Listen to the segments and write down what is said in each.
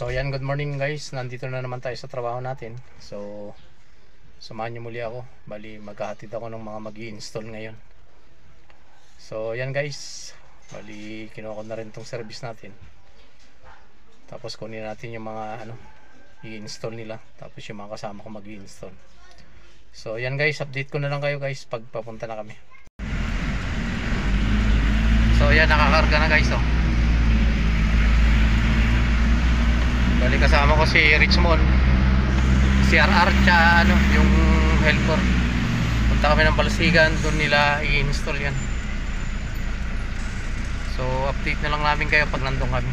So yan, good morning guys. Nandito na naman tayo sa trabaho natin. So samahan niyo muli ako. Bali maghahatid ako ng mga mag-i-install ngayon. So yan guys, bali kinuha ko na rin tong service natin. Tapos kunin natin yung mga i-install nila. Tapos yung mga kasama ko mag-i-install. So yan guys, update ko na lang kayo guys pag papunta na kami. So yan, nakakarga na guys oh. Bali kasama ko si Richmond, si RR, tsaka yung helper. Punta kami ng Balasigan, doon nila i-install yan. So update na lang namin kayo pag nandun kami.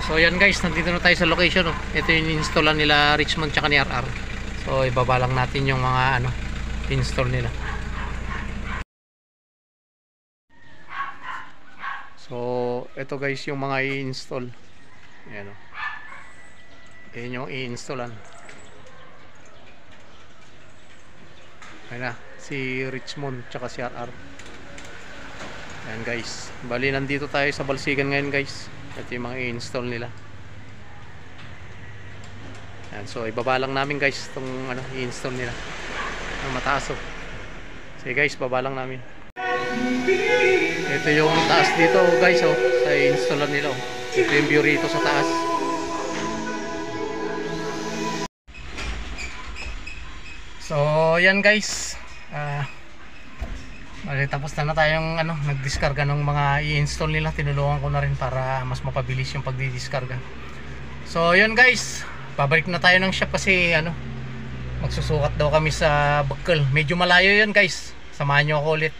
So yan guys, nandito na tayo sa location oh. Ito yung installan nila Richmond tsaka ni RR. So ibaba lang natin yung mga install nila. So ito guys yung mga i-install. Ayan oh. Ayan yung i-installan. Ayan na, si Richmond tsaka si RR. Ayan guys, bali nandito tayo sa Balasigan ngayon guys. Ito yung mga i-install nila. Yan, so ibaba lang namin guys itong i-install nila. Ang mataas oh. Sige guys, baba lang namin. Ito yung taas dito guys oh, sa i-installan nila oh. Ito yung view rito sa taas. So yan guys, tapos na tayong nagdiskarga ng mga i-install nila. Tinulungan ko na rin para mas mapabilis yung pagdidiskarga. So yun guys, pabalik na tayo ng shop kasi ano, magsusukat daw kami sa Bukal. Medyo malayo yun guys, samahan nyo ako ulit.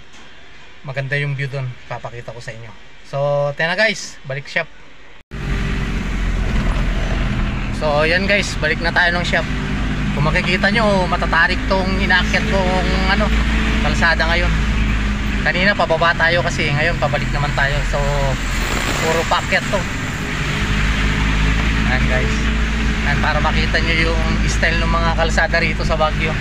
Maganda yung view doon, papakita ko sa inyo. So tena guys, balik shop. So yan guys, balik na tayo ng shop. Kung makikita nyo, matatarik tong inaakyat kong ano, kalsada ngayon. Kanina pababa tayo kasi ngayon pabalik naman tayo. So puro paakyat to. Ayan guys, ayan, para makita nyo yung style ng mga kalsada rito sa Baguio.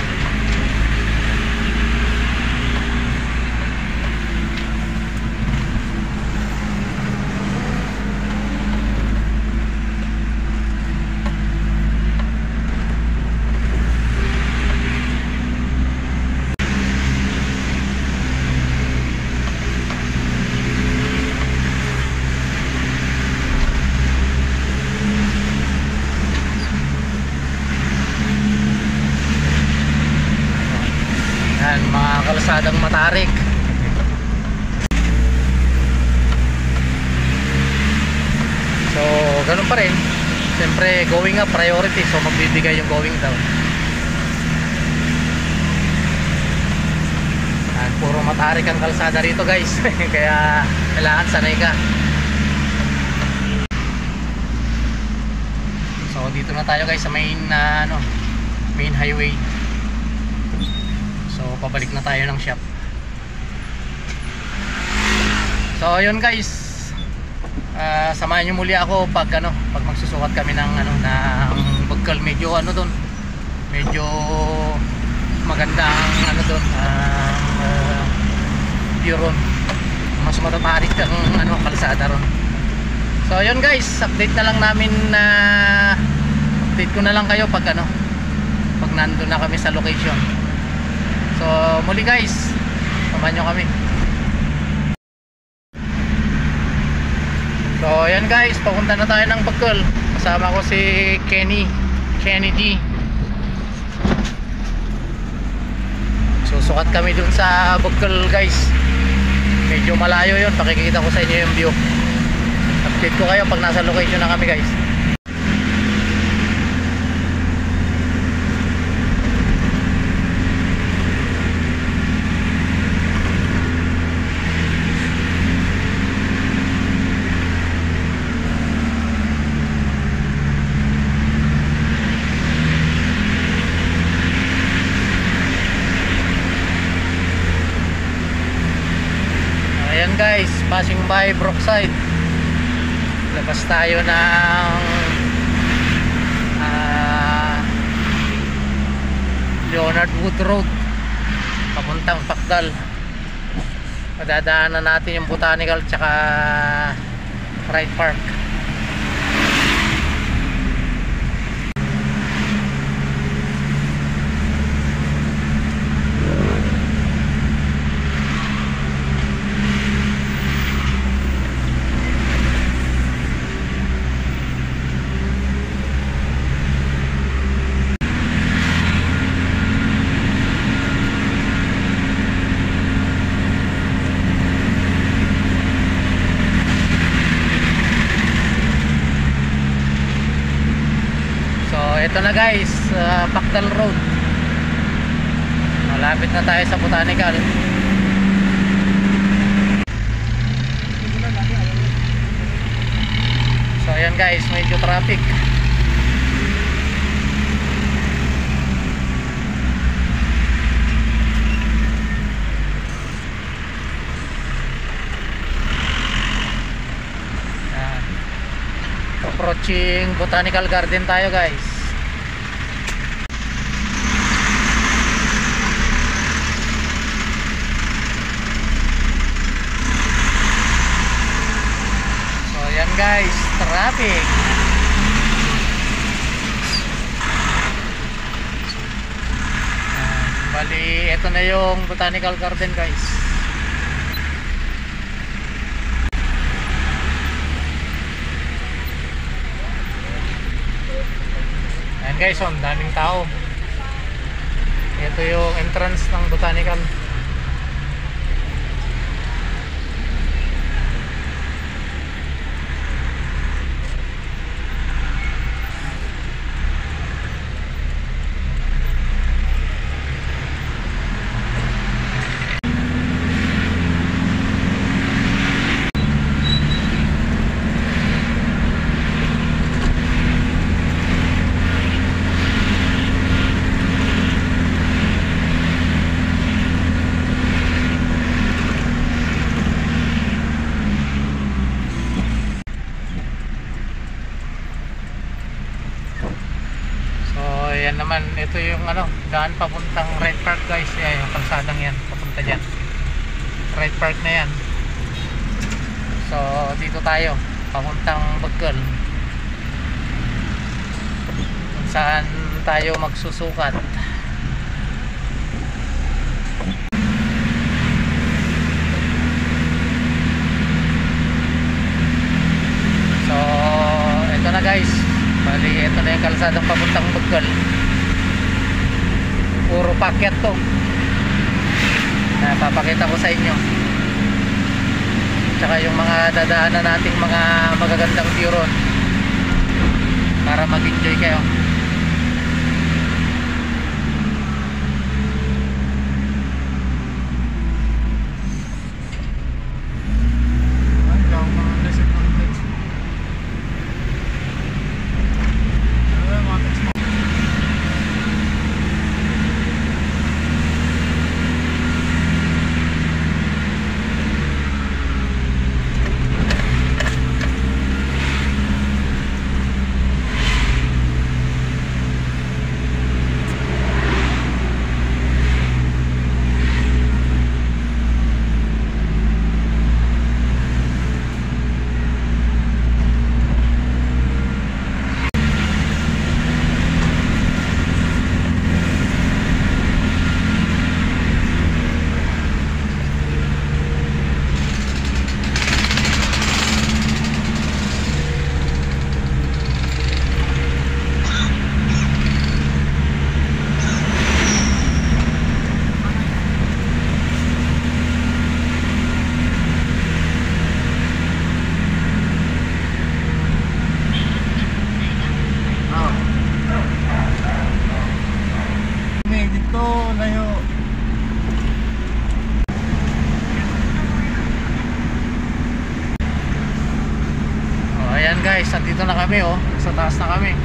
Mga kalsadang matarik. So ganun pa rin, siyempre going up priority, so magbibigay yung going down. At puro matarik ang kalsada rito guys. Kaya kailangan sanay ka. So dito na tayo guys sa main main highway. So pabalik na tayo ng shop. So yun guys, samahan nyo muli ako pag pag magsusukat kami ng ng Bukal. Medyo doon, medyo maganda ang doon, view ron. Mas matatarik ang kalsada ron. So yun guys, update na lang namin, update ko na lang kayo pag pag nandun na kami sa location. So muli guys, samahan nyo kami. So ayan guys, papunta na tayo ng Bukal. Kasama ko si Kenny G. Susukat kami dun sa Bukal guys. Medyo malayo yun, pakikita ko sa inyo yung view. Update ko kayo pag nasa location na kami guys. Ayan guys, passing by Brookside. Labas tayo ng Leonard Wood Road papuntang Pakdal. Madadaanan natin yung Botanical tsaka Pride Park. Ito na guys, Pakdal Road. Malapit na tayo sa Botanical. So ayan guys, medyo traffic. Approaching Botanical Garden tayo guys. Guys, traffic. Bali, ito na yung Botanical Garden guys. Ayan guys, ang daming tao. Ito yung entrance ng Botanical. yan naman, ito yung ano, daan papuntang Red Park guys. Yan, yung kalsadang yan, papunta dyan. Red Park na yan. So, dito tayo, papuntang Bagkal. Kung saan tayo magsusukat. So, ito na guys. Bali, ito na yung kalsadang papuntang Bagkal. Puro pakyat to. Papakita ko sa inyo. Tsaka yung mga dadaanan nating mga magagandang view ron para mag-enjoy kayo. Ayan guys, nandito na kami oh. Sa taas na kami.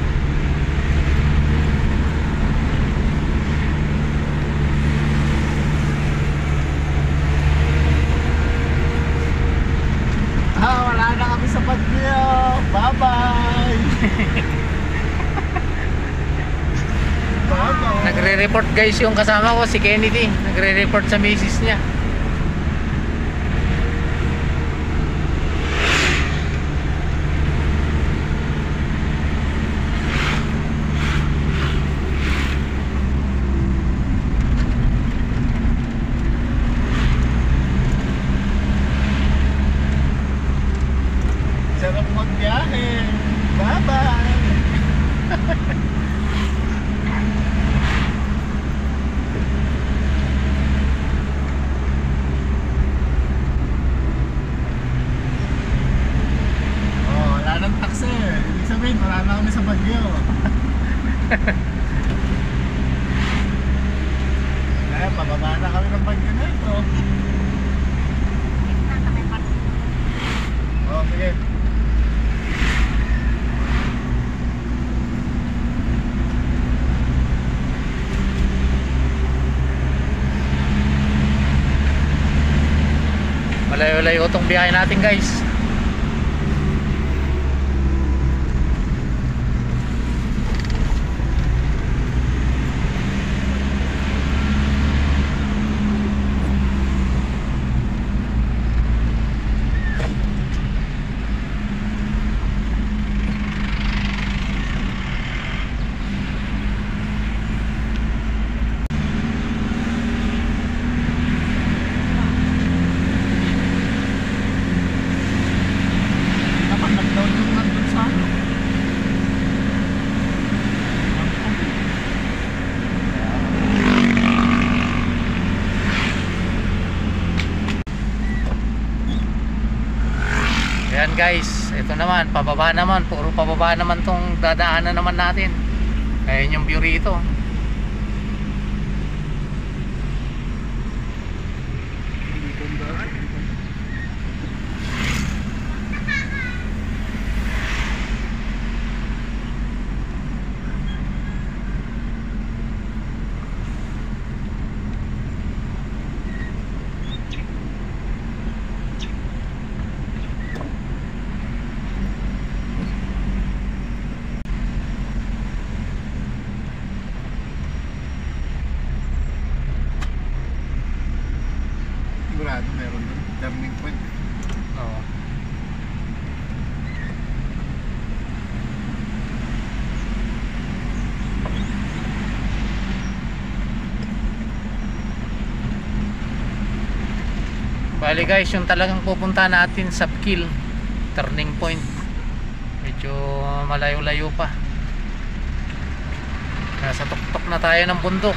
Wala na kami sa Baguio. Bye-bye. Bye-bye. Nagre-report guys yung kasama ko, si Kennedy. Nagre-report sa misis niya. Sarap magbiyahe. Bye-bye. Wala nang taxi. Ibig sabihin, wala na kami sa Baguio. Kaya, pababa na kami ng Baguio na ito. Sige. Malayo-layo itong biyahe natin guys. Ayan guys, ito naman, pababa naman, puro pababa naman tong dadaanan naman natin. Ayan yung view rito. Bali guys, yung talagang pupunta natin sa Bkil turning point, medyo malayo-layo pa. Nasa tuktok na tayo ng bundok.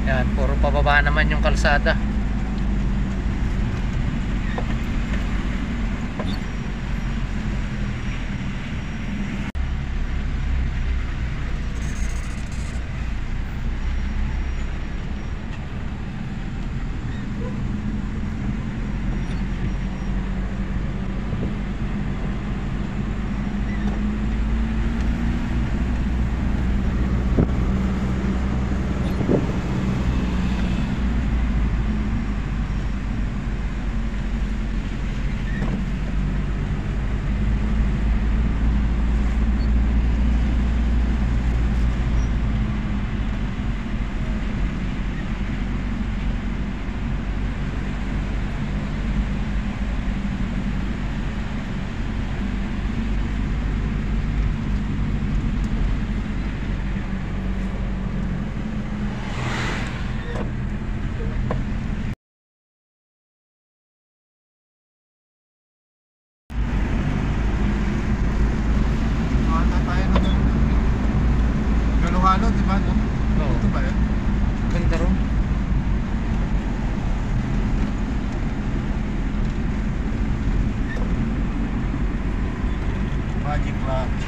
Yan, puro pababa naman yung kalsada. Halo, di ba? No? Oo. Ito ba yan? Ganda ron. Magic Lodge.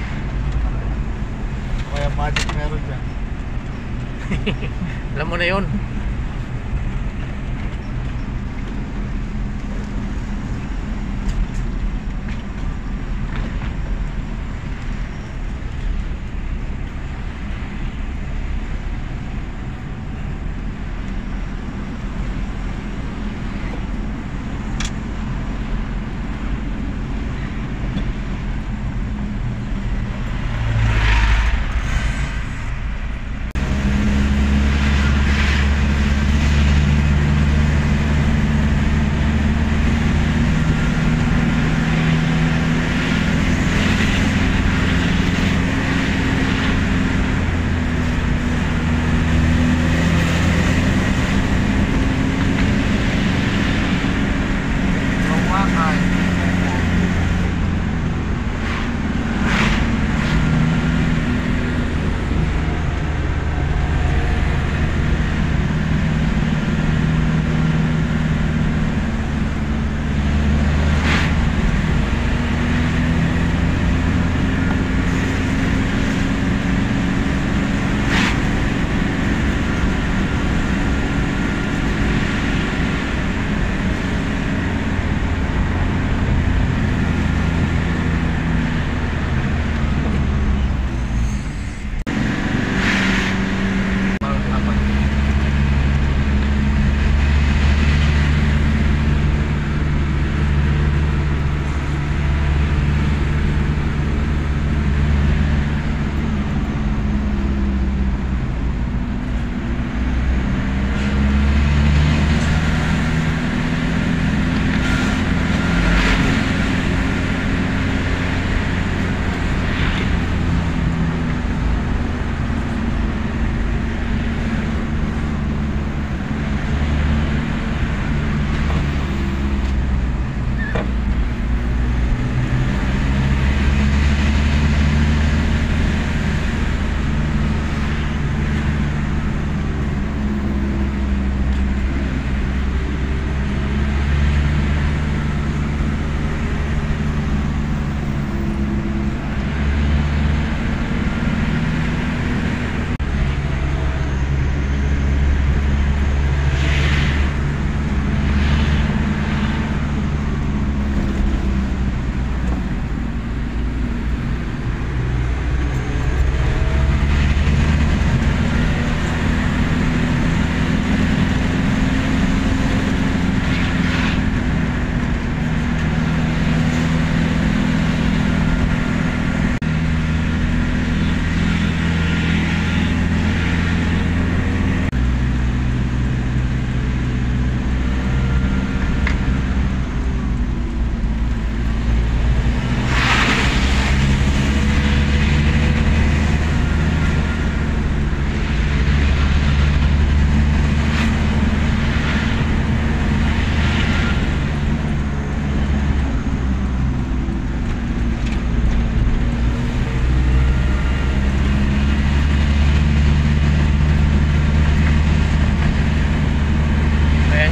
Kaya magic meron dyan. Alam mo na yun.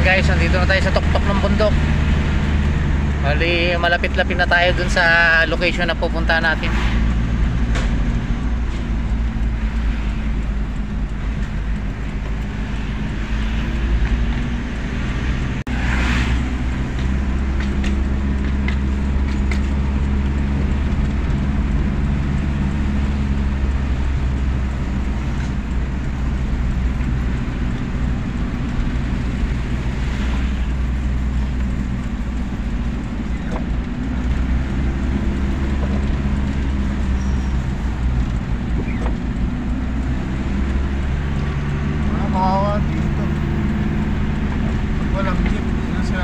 guys, nandito na tayo sa tuktok ng bundok. Bali, malapit-lapit na tayo dun sa location na pupunta natin.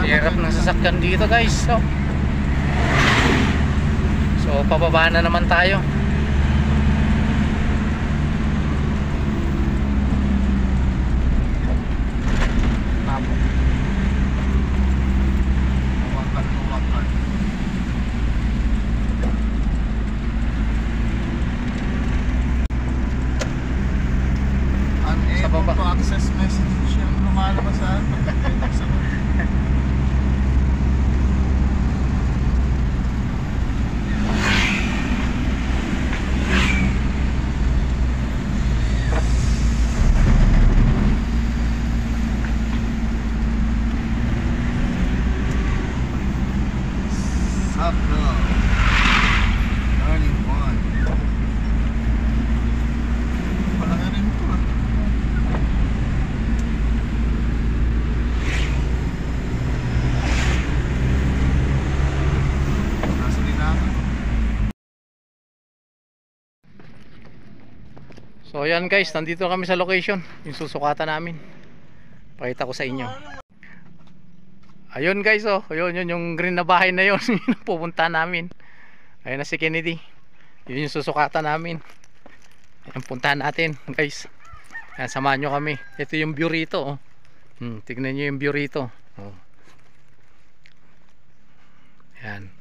Hirap ng sasakyan dito guys. So pababa na naman tayo. Sa baba access message yung lumalabas sa So ayan guys, nandito kami sa location, yung susukatan namin. Pakita ko sa inyo. Ayun guys, oh, yun yung green na bahay na yun, yung pupunta namin. Ayun na si Kennedy. Yun yung susukatan namin. Ayan, puntahan natin guys. Ayan, samahan nyo kami. Ito yung view rito, oh. Tignan nyo yung view rito, oh. Ayan.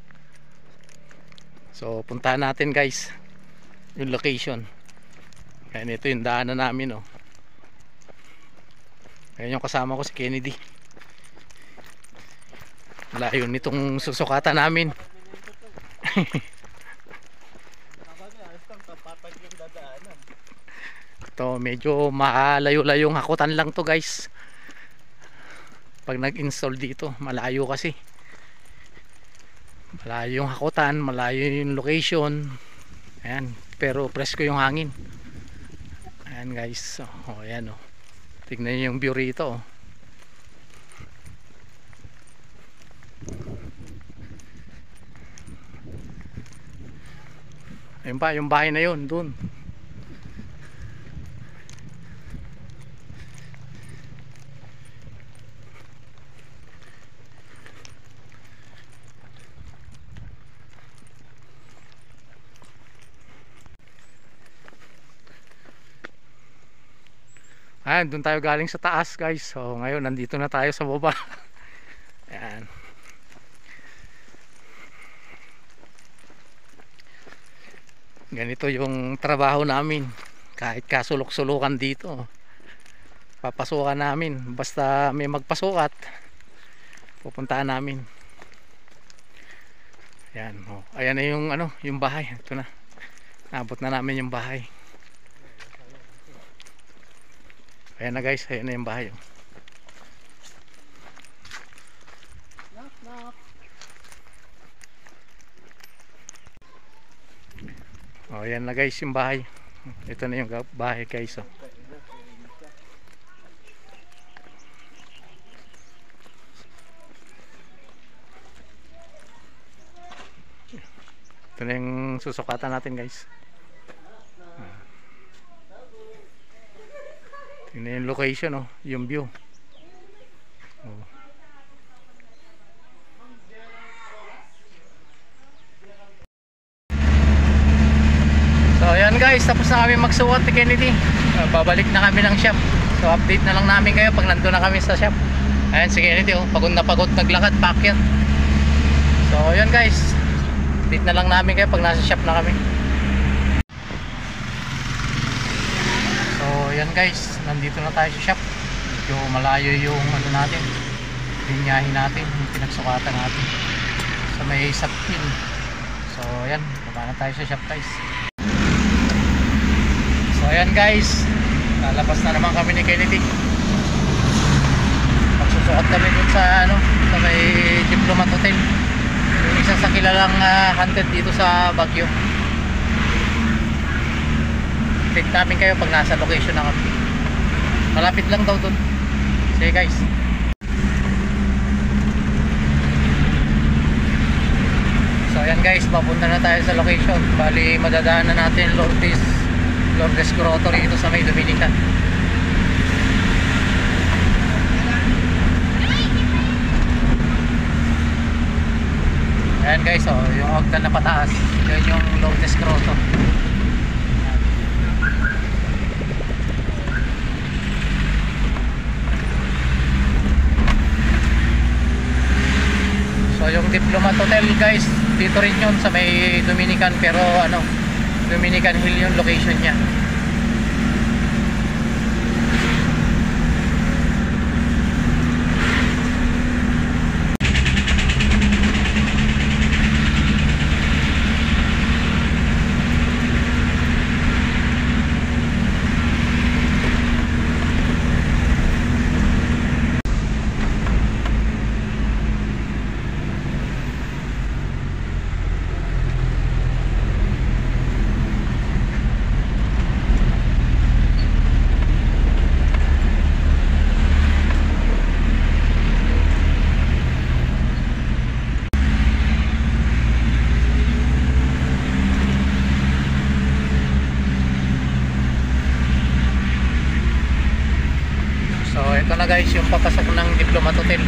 So puntahan natin guys yung location. Ayan, ito yung daanan namin, oh. Ayan yung kasama ko si Kennedy. Layo nitong susukatan namin. Ito medyo malayo-layong hakutan lang to guys. Pag nag-install dito, malayo kasi. Malayo yung hakutan, malayo yung location. Ayan, pero presko yung hangin. Ayan guys, oh, ayan, oh. Tignan nyo yung view rito, oh. Ayun pa, yung bahay na yun, dun. Ayan, dun tayo galing sa taas guys. So ngayon nandito na tayo sa baba. Ayan. Ganito yung trabaho namin. Kahit kasulok-sulukan dito, papasukan namin. Basta may magpasukat, pupuntahan namin. Ayan, oh. Ayan na yung ano, yung bahay. Ito na. Nabot na namin yung bahay. Ayan na guys, ayan na yung bahay, oh. Oh, ayan na guys yung bahay. Ito na yung bahay guys, oh. Ito na yung susukatan natin guys. Tingnan yung location, oh, yung view. Oh. So ayan guys, tapos na kami magsuot ni Kennedy. Babalik na kami ng shop. So update na lang namin kayo pag nandun na kami sa shop. Ayan si Kennedy, oh, pagod na pagod naglakad, paakyat. So ayan guys, update na lang namin kayo pag nasa shop na kami. So ayan guys, nandito na tayo sa shop. Medyo malayo yung ano natin, linyahin natin yung pinagsukatan natin sa may sapin. So ayan, baba na tayo sa shop guys. So ayan guys, lalabas na naman kami ni Kennedy. Magsusukat kami dun sa sa may Diplomat Hotel, yung isa sa kilalang haunted dito sa Baguio. Take namin kayo pag nasa location na kami. Malapit lang daw dun. Sige guys. So ayan guys, papunta na tayo sa location. Bali madadaanan natin Lourdes Grotto rito sa may Dominican. Ayan guys, yung hagdan na pataas, yun yung Lourdes Grotto. So yung Diplomat Hotel guys, dito rin yun sa may Dominican, pero Dominican Hill yung location niya. Ito na guys yung papasok ng Diplomat Hotel.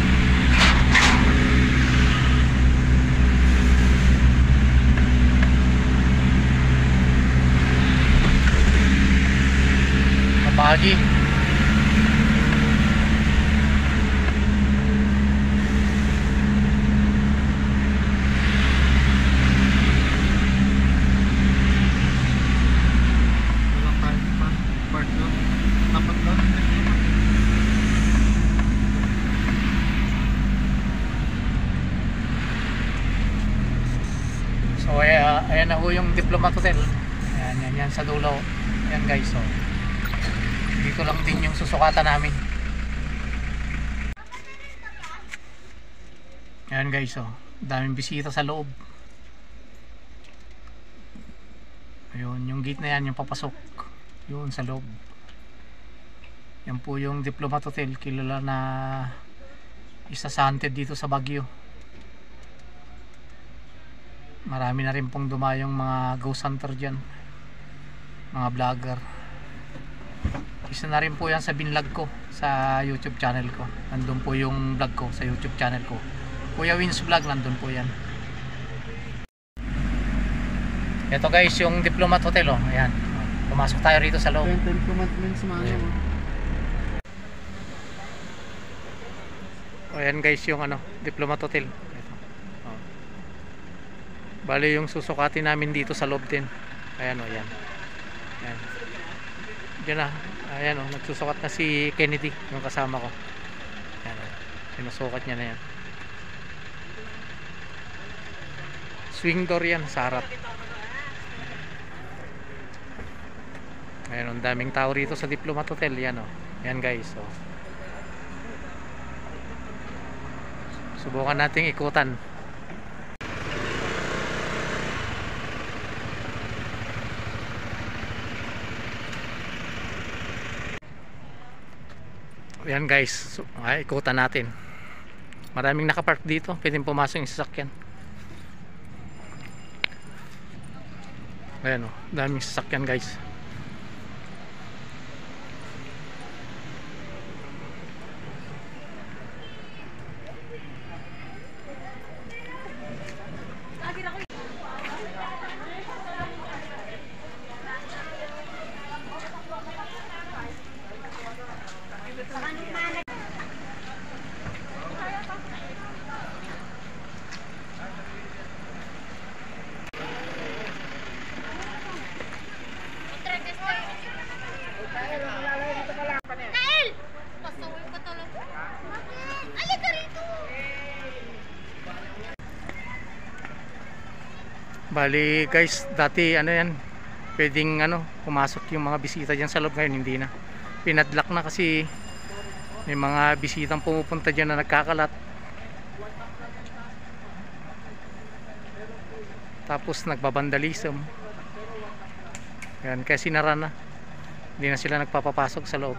Mabagi. So ayan na ho yung Diplomat Hotel. Yan sa dulo. Ayan guys, so dito lang din yung susukatan namin. Ayan guys, so daming bisita sa loob. Ayun, yung gate na yan, yung papasok yun sa loob. Yan po yung Diplomat Hotel, kilala na isa sa haunted dito sa Baguio. Marami na rin pong dumayong mga ghost hunter dyan, mga vlogger. Isa na rin po yan sa binlog ko sa YouTube channel ko. Nandun po yung vlog ko sa YouTube channel ko, Kuya Wins Vlog, nandun po yan. Ito guys yung Diplomat Hotel, oh. Ayan, pumasok tayo rito sa loob. Ayan guys yung Diplomat Hotel. Bali yung susukatin namin dito sa loob din. Ayan o, yan. Ayan. Diyan na. Ayan o, nagsusukat na si Kennedy, yung kasama ko. Ayan o, sinusukat niya na yan. Swing door yan sa harap. Ayan o, ang daming tao rito sa Diplomat Hotel. Yan o. Ayan guys o. Subukan nating ikutan. Ayan guys, so, ikutan natin. Maraming nakapark dito, pwedeng pumasok yung sasakyan. Ayan o, daming sasakyan guys. Bali guys, dati ano yan, pwedeng ano, pumasok yung mga bisita dyan sa loob, ngayon hindi na. Pinadlock na kasi may mga bisitang pumupunta dyan na nagkakalat. Tapos nagbabandalism. Yan, kaya sinara na. Hindi na sila nagpapapasok sa loob.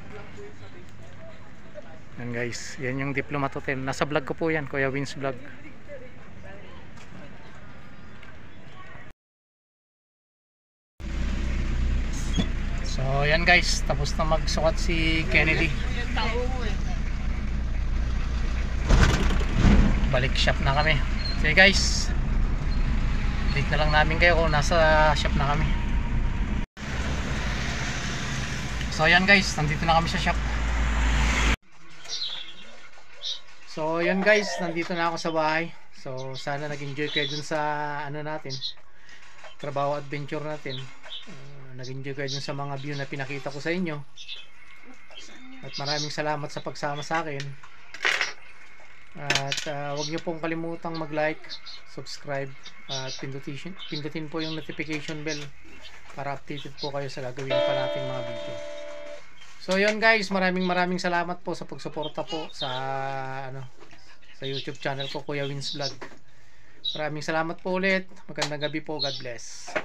Yan guys, yan yung Diplomat Hotel. Nasa vlog ko po yan, Kuya Wins Vlog. So yan guys, tapos na magsukat si Kennedy. Balik shop na kami. Sige guys, date na lang namin kayo kung nasa shop na kami. So yan guys, nandito na kami sa shop. So yan guys, nandito na ako sa bahay. So sana nag-enjoy kayo dun sa ano natin, trabaho adventure natin. Nag-enjoy kayo dun sa mga view na pinakita ko sa inyo. At maraming salamat sa pagsama sa akin. At huwag nyo pong kalimutang mag-like, subscribe, at pindutin po yung notification bell para updated po kayo sa gagawin pa nating mga video. So yun guys, maraming salamat po sa pagsuporta po sa sa YouTube channel ko, Kuya Wins Vlog. Maraming salamat po ulit. Magandang gabi po. God bless.